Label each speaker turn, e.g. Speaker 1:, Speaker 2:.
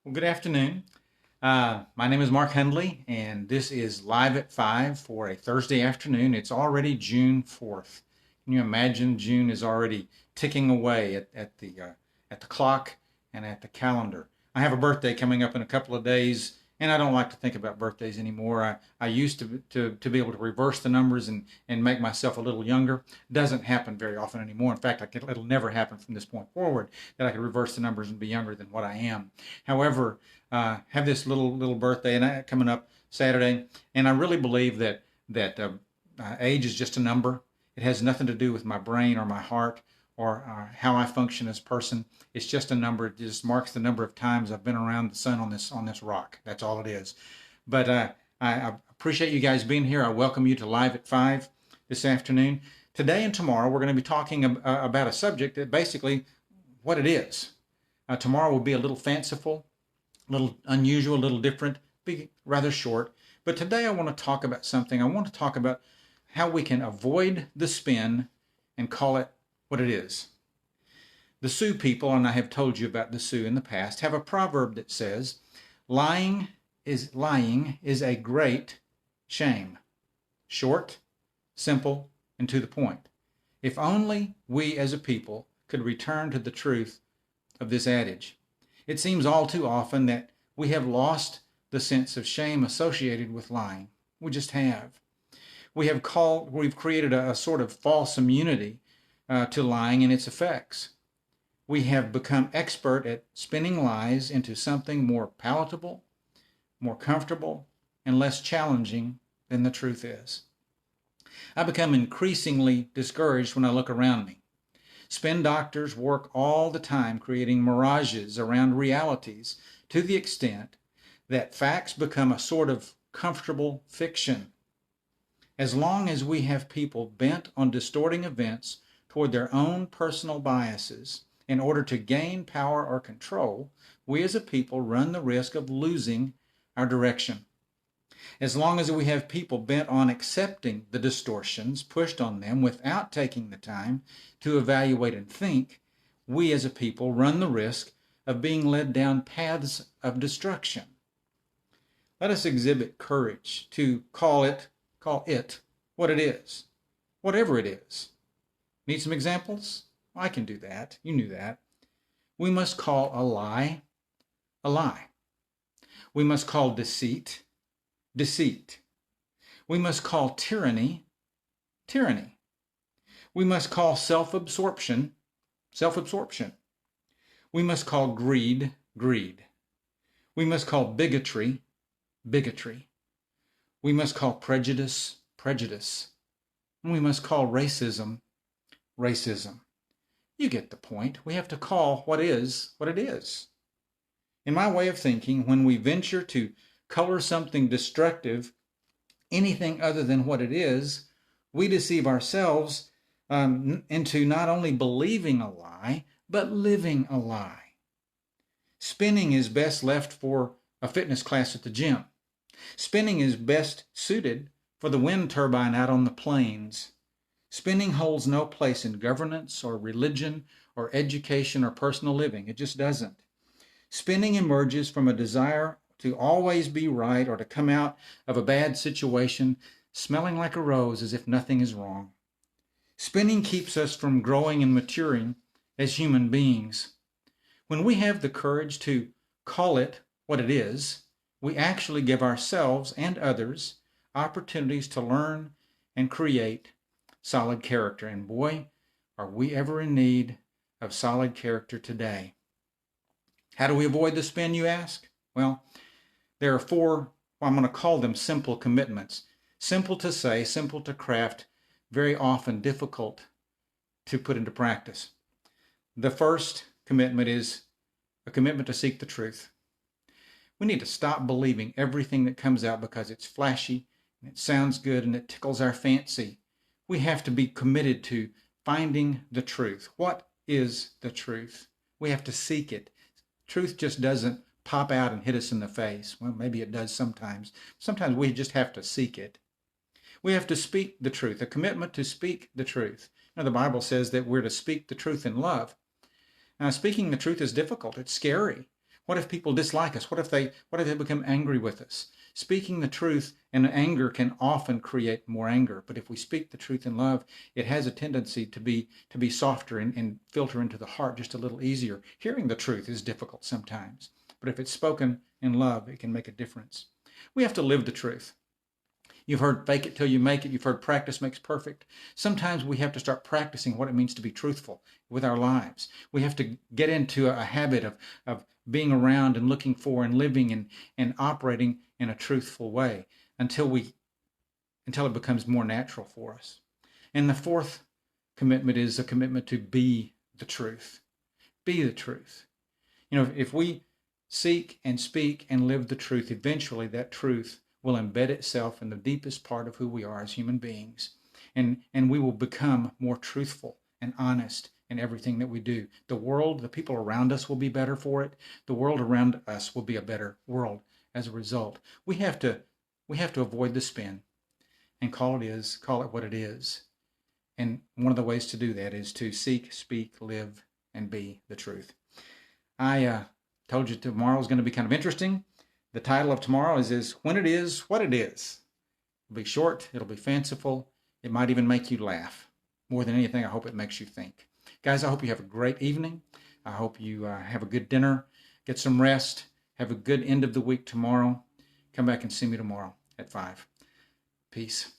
Speaker 1: Well, good afternoon. My name is Mark Hundley, and this is Live at 5 for a Thursday afternoon. It's already June 4th. Can you imagine June is already ticking away at the clock and at the calendar? I have a birthday coming up in a couple of days, and I don't like to think about birthdays anymore. I used to be able to reverse the numbers and make myself a little younger. It doesn't happen very often anymore. In fact, it'll never happen from this point forward that I could reverse the numbers and be younger than what I am. However, have this little birthday and coming up Saturday, and I really believe that age is just a number. It has nothing to do with my brain or my heart or how I function as a person. It's just a number. It just marks the number of times I've been around the sun on this rock. That's all it is. But I appreciate you guys being here. I welcome you to Live at 5 this afternoon. Today and tomorrow, we're going to be talking about a subject that basically what it is. Tomorrow will be a little fanciful, a little unusual, a little different, be rather short. But today I want to talk about something. I want to talk about how we can avoid the spin and call it what it is. The Sioux people, and I have told you about the Sioux in the past, have a proverb that says, lying is a great shame. Short, simple, and to the point. If only we as a people could return to the truth of this adage. It seems all too often that we have lost the sense of shame associated with lying. We just have. We've created a sort of false immunity to lying and its effects. We have become expert at spinning lies into something more palatable, more comfortable, and less challenging than the truth is. I become increasingly discouraged when I look around me. Spin doctors work all the time creating mirages around realities to the extent that facts become a sort of comfortable fiction. As long as we have people bent on distorting events toward their own personal biases in order to gain power or control, we as a people run the risk of losing our direction. As long as we have people bent on accepting the distortions pushed on them without taking the time to evaluate and think, we as a people run the risk of being led down paths of destruction. Let us exhibit courage to call it what it is, whatever it is. Need some examples? I can do that. You knew that. We must call a lie a lie. We must call deceit deceit. We must call tyranny tyranny. We must call self-absorption self-absorption. We must call greed greed. We must call bigotry bigotry. We must call prejudice prejudice. And we must call racism racism. You get the point. We have to call what is what it is. In my way of thinking, when we venture to color something destructive anything other than what it is, we deceive ourselves into not only believing a lie, but living a lie. Spinning is best left for a fitness class at the gym. Spinning is best suited for the wind turbine out on the plains. Spinning holds no place in governance or religion or education or personal living. It just doesn't. Spinning emerges from a desire to always be right or to come out of a bad situation smelling like a rose as if nothing is wrong. Spinning keeps us from growing and maturing as human beings. When we have the courage to call it what it is, we actually give ourselves and others opportunities to learn and create solid character. And boy, are we ever in need of solid character today. How do we avoid the spin, you ask? Well, there are four, I'm going to call them simple commitments. Simple to say, simple to craft, very often difficult to put into practice. The first commitment is a commitment to seek the truth. We need to stop believing everything that comes out because it's flashy and it sounds good and it tickles our fancy. We have to be committed to finding the truth. What is the truth? We have to seek it. Truth just doesn't pop out and hit us in the face. Well, maybe it does sometimes. Sometimes we just have to seek it. We have to speak the truth, a commitment to speak the truth. Now, the Bible says that we're to speak the truth in love. Now, speaking the truth is difficult. It's scary. What if people dislike us? What if they become angry with us? Speaking the truth in anger can often create more anger. But if we speak the truth in love, it has a tendency to be softer and filter into the heart just a little easier. Hearing the truth is difficult sometimes, but if it's spoken in love, it can make a difference. We have to live the truth. You've heard fake it till you make it. You've heard practice makes perfect. Sometimes we have to start practicing what it means to be truthful with our lives. We have to get into a habit of being around and looking for and living and operating in a truthful way until it becomes more natural for us. And the fourth commitment is a commitment to be the truth. Be the truth. If we seek and speak and live the truth, eventually that truth will embed itself in the deepest part of who we are as human beings. And we will become more truthful and honest in everything that we do. The world, the people around us will be better for it. The world around us will be a better world as a result. We have to avoid the spin and call it what it is. And one of the ways to do that is to seek, speak, live, and be the truth. I told you tomorrow is going to be kind of interesting. The title of tomorrow is When It Is What It Is. It'll be short. It'll be fanciful. It might even make you laugh. More than anything, I hope it makes you think. Guys, I hope you have a great evening. I hope you have a good dinner. Get some rest. Have a good end of the week tomorrow. Come back and see me tomorrow at 5. Peace.